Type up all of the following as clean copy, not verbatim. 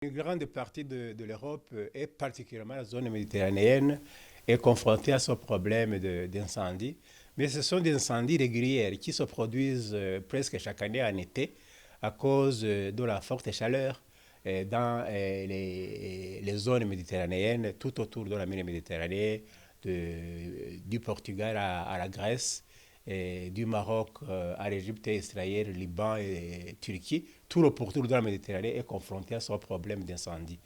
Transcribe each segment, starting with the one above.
Une grande partie de l'Europe, et particulièrement la zone méditerranéenne, est confrontée à ce problème d'incendie. Mais ce sont des incendies réguliers qui se produisent presque chaque année en été à cause de la forte chaleur dans les zones méditerranéennes, tout autour de la mer Méditerranée, du Portugal à la Grèce, et du Maroc à l'Égypte, Israël, Liban et Turquie. Tout le pourtour de la Méditerranée est confronté à ce problème d'incendie.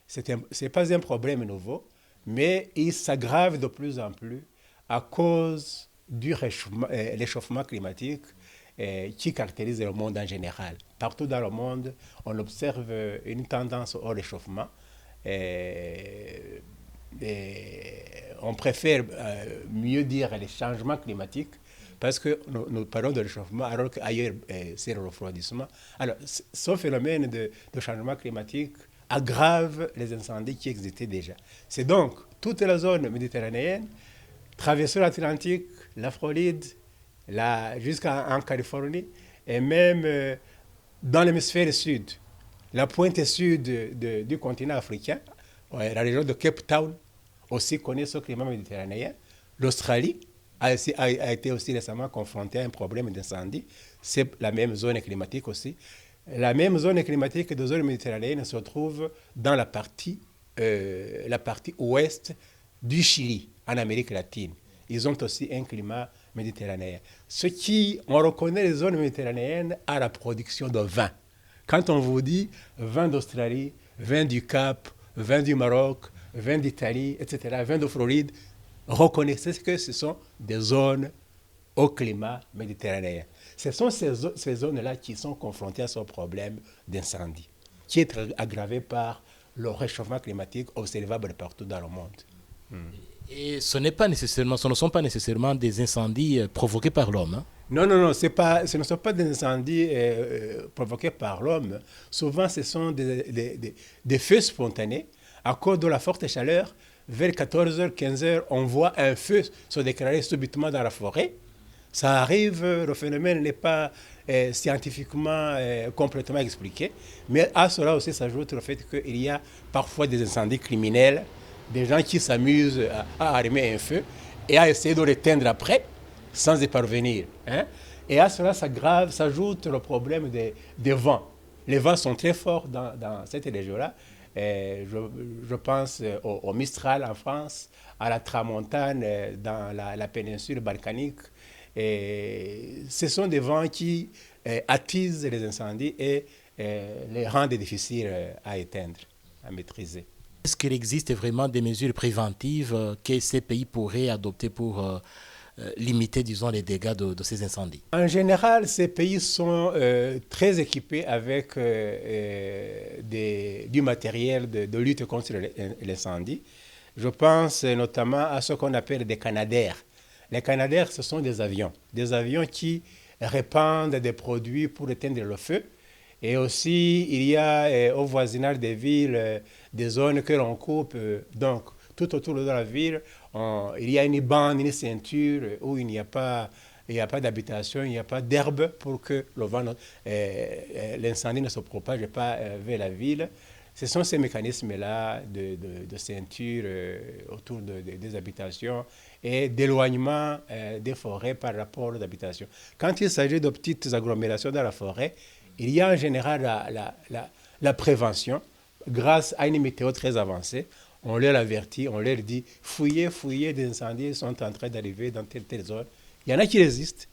Ce n'est pas un problème nouveau, mais il s'aggrave de plus en plus à cause du réchauffement climatique qui caractérise le monde en général. Partout dans le monde, on observe une tendance au réchauffement. On préfère mieux dire les changements climatiques parce que nous parlons de réchauffement alors qu'ailleurs c'est le refroidissement. Alors, ce phénomène de changement climatique aggrave les incendies qui existaient déjà. C'est donc toute la zone méditerranéenne, traverser l'Atlantique, la Floride, jusqu'en Californie, et même dans l'hémisphère sud, la pointe sud du continent africain, la région de Cape Town, aussi connaît ce climat méditerranéen. L'Australie a été aussi récemment confrontée à un problème d'incendie. C'est la même zone climatique aussi. La même zone climatique de zone méditerranéenne se trouve dans la partie ouest du Chili, en Amérique latine. Ils ont aussi un climat méditerranéen. On reconnaît les zones méditerranéennes à la production de vin. Quand on vous dit vin d'Australie, vin du Cap, vin du Maroc, vin d'Italie, etc., vin de Floride, reconnaissez que ce sont des zones au climat méditerranéen. Ce sont ces zones-là qui sont confrontées à ce problème d'incendie, qui est aggravé par le réchauffement climatique observable partout dans le monde. Et ce ne sont pas nécessairement des incendies provoqués par l'homme. Hein? Non, ce ne sont pas des incendies provoqués par l'homme. Souvent, ce sont des feux spontanés. À cause de la forte chaleur, vers 14h, 15h, on voit un feu se déclarer subitement dans la forêt. Ça arrive, le phénomène n'est pas scientifiquement complètement expliqué, mais à cela aussi s'ajoute le fait qu'il y a parfois des incendies criminels, des gens qui s'amusent à allumer un feu et à essayer de l'éteindre après, sans y parvenir. Hein? Et à cela s'ajoute le problème des vents. Les vents sont très forts dans cette région-là. Je pense au Mistral en France, à la Tramontane dans la péninsule balkanique. Et ce sont des vents qui attisent les incendies et les rendent difficiles à éteindre, à maîtriser. Est-ce qu'il existe vraiment des mesures préventives que ces pays pourraient adopter pour limiter, disons, les dégâts de ces incendies? En général, ces pays sont très équipés avec du matériel de lutte contre l'incendie. Je pense notamment à ce qu'on appelle des canadaires. Les canadaires, ce sont des avions qui répandent des produits pour éteindre le feu. Et aussi, il y a au voisinage des villes des zones que l'on coupe. Donc, tout autour de la ville, il y a une bande, une ceinture où il n'y a pas d'habitation, il n'y a pas d'herbe pour que l'incendie ne se propage pas vers la ville. Ce sont ces mécanismes-là de ceinture autour des habitations et d'éloignement des forêts par rapport aux habitations. Quand il s'agit de petites agglomérations dans la forêt, il y a en général la prévention grâce à une météo très avancée. On leur avertit, on leur dit fouillez, des incendies sont en train d'arriver dans telle zone. Il y en a qui résistent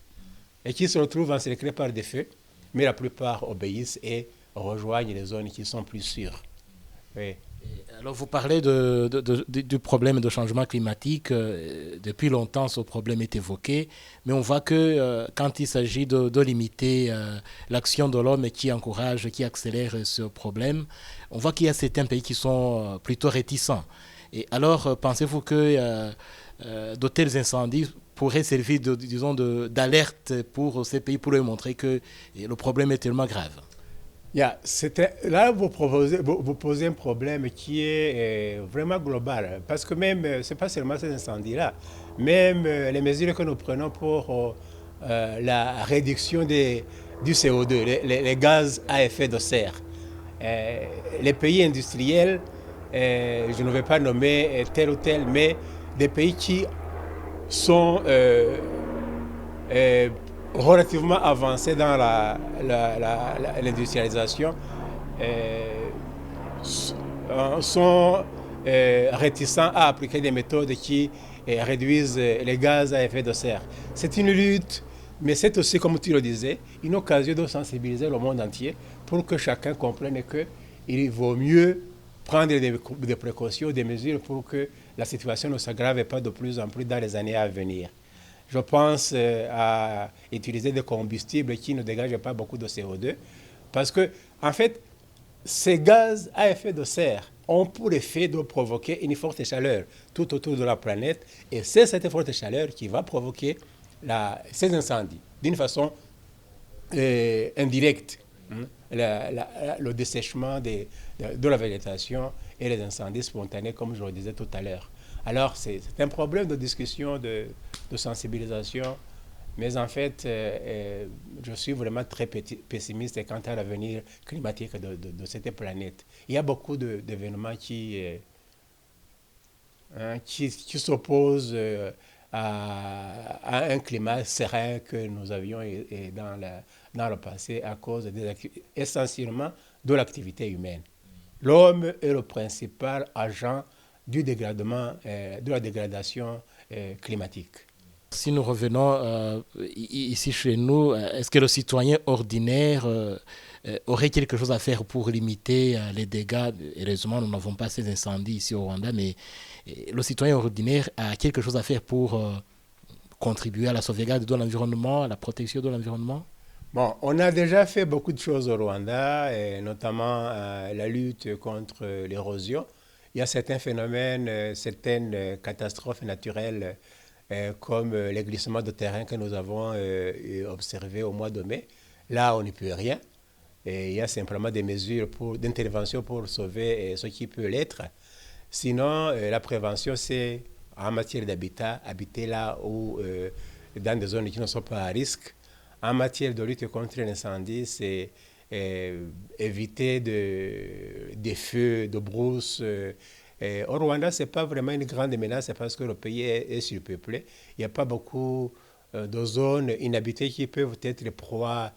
et qui se retrouvent encerclés par des feux, mais la plupart obéissent et rejoignent les zones qui sont plus sûres. Oui. Alors vous parlez du problème de changement climatique. Depuis longtemps, ce problème est évoqué, mais on voit que quand il s'agit de limiter l'action de l'homme qui encourage, qui accélère ce problème, on voit qu'il y a certains pays qui sont plutôt réticents. Et alors, pensez-vous que de tels incendies pourraient servir d'alerte pour ces pays, pour leur montrer que le problème est tellement grave? Là, vous posez un problème qui est vraiment global, parce que même, ce n'est pas seulement ces incendies-là, même les mesures que nous prenons pour la réduction du CO2, les gaz à effet de serre, les pays industriels, je ne vais pas nommer tel ou tel, mais des pays qui sont relativement avancés dans l'industrialisation, sont réticents à appliquer des méthodes qui réduisent les gaz à effet de serre. C'est une lutte, mais c'est aussi, comme tu le disais, une occasion de sensibiliser le monde entier pour que chacun comprenne qu'il vaut mieux prendre des précautions, des mesures pour que la situation ne s'aggrave pas de plus en plus dans les années à venir. Je pense à utiliser des combustibles qui ne dégagent pas beaucoup de CO2 parce que, en fait, ces gaz à effet de serre ont pour effet de provoquer une forte chaleur tout autour de la planète et c'est cette forte chaleur qui va provoquer ces incendies d'une façon indirecte. Le dessèchement de la végétation et les incendies spontanés, comme je le disais tout à l'heure. Alors, c'est un problème de discussion, de sensibilisation, mais en fait, je suis vraiment très pessimiste quant à l'avenir climatique de cette planète. Il y a beaucoup d'événements qui s'opposent à un climat serein que nous avions dans le passé à cause essentiellement de l'activité humaine. L'homme est le principal agent du dégradement, de la dégradation climatique. Si nous revenons ici chez nous, est-ce que le citoyen ordinaire aurait quelque chose à faire pour limiter les dégâts? Heureusement, nous n'avons pas ces incendies ici au Rwanda, mais le citoyen ordinaire a quelque chose à faire pour contribuer à la sauvegarde de l'environnement, à la protection de l'environnement? Bon, on a déjà fait beaucoup de choses au Rwanda, et notamment la lutte contre l'érosion. Il y a certains phénomènes, certaines catastrophes naturelles comme les glissements de terrain que nous avons observés au mois de mai. Là, on n'y peut rien. Et il y a simplement des mesures d'intervention pour sauver ce qui peut l'être. Sinon, la prévention, c'est en matière d'habitat, habiter là où, dans des zones qui ne sont pas à risque. En matière de lutte contre l'incendie, c'est éviter des feux de brousse. Au Rwanda, ce n'est pas vraiment une grande menace parce que le pays est surpeuplé. Il n'y a pas beaucoup de zones inhabitées qui peuvent être proies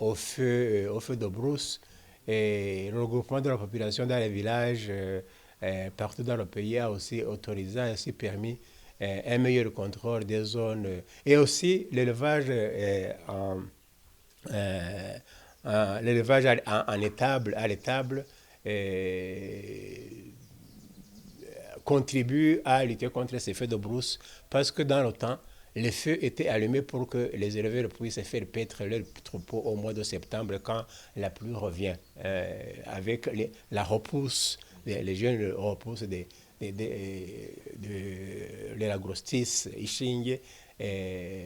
au feu de brousse. Et le regroupement de la population dans les villages partout dans le pays a aussi autorisé, a aussi permis un meilleur contrôle des zones et aussi l'élevage à l'étable contribue à lutter contre ces feux de brousse parce que dans le temps, les feux étaient allumés pour que les éleveurs puissent faire paître leurs troupeaux au mois de septembre quand la pluie revient. Avec la repousse, les jeunes repousses de l'agrostis, Ishinge,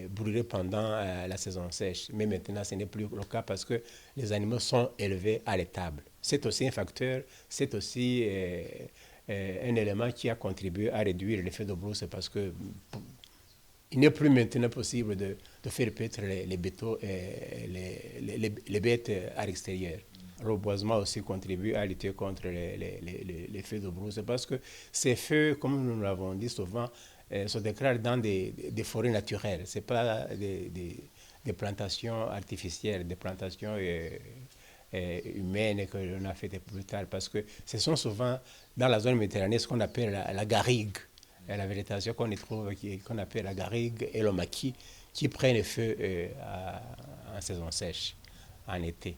brûlés pendant la saison sèche. Mais maintenant, ce n'est plus le cas parce que les animaux sont élevés à l'étable. C'est aussi un facteur, c'est aussi un élément qui a contribué à réduire l'effet de brousse parce que il n'est plus maintenant possible de faire paître les bêtes à l'extérieur. Le reboisement aussi contribue à lutter contre les feux de brousse parce que ces feux, comme nous l'avons dit souvent, se déclarent dans des forêts naturelles. Ce n'est pas des plantations artificielles, des plantations humaines que l'on a faites plus tard parce que ce sont souvent dans la zone méditerranéenne ce qu'on appelle la garrigue. La végétation qu'on y trouve, qu'on appelle la garrigue et le maquis, qui prennent feu en saison sèche, en été.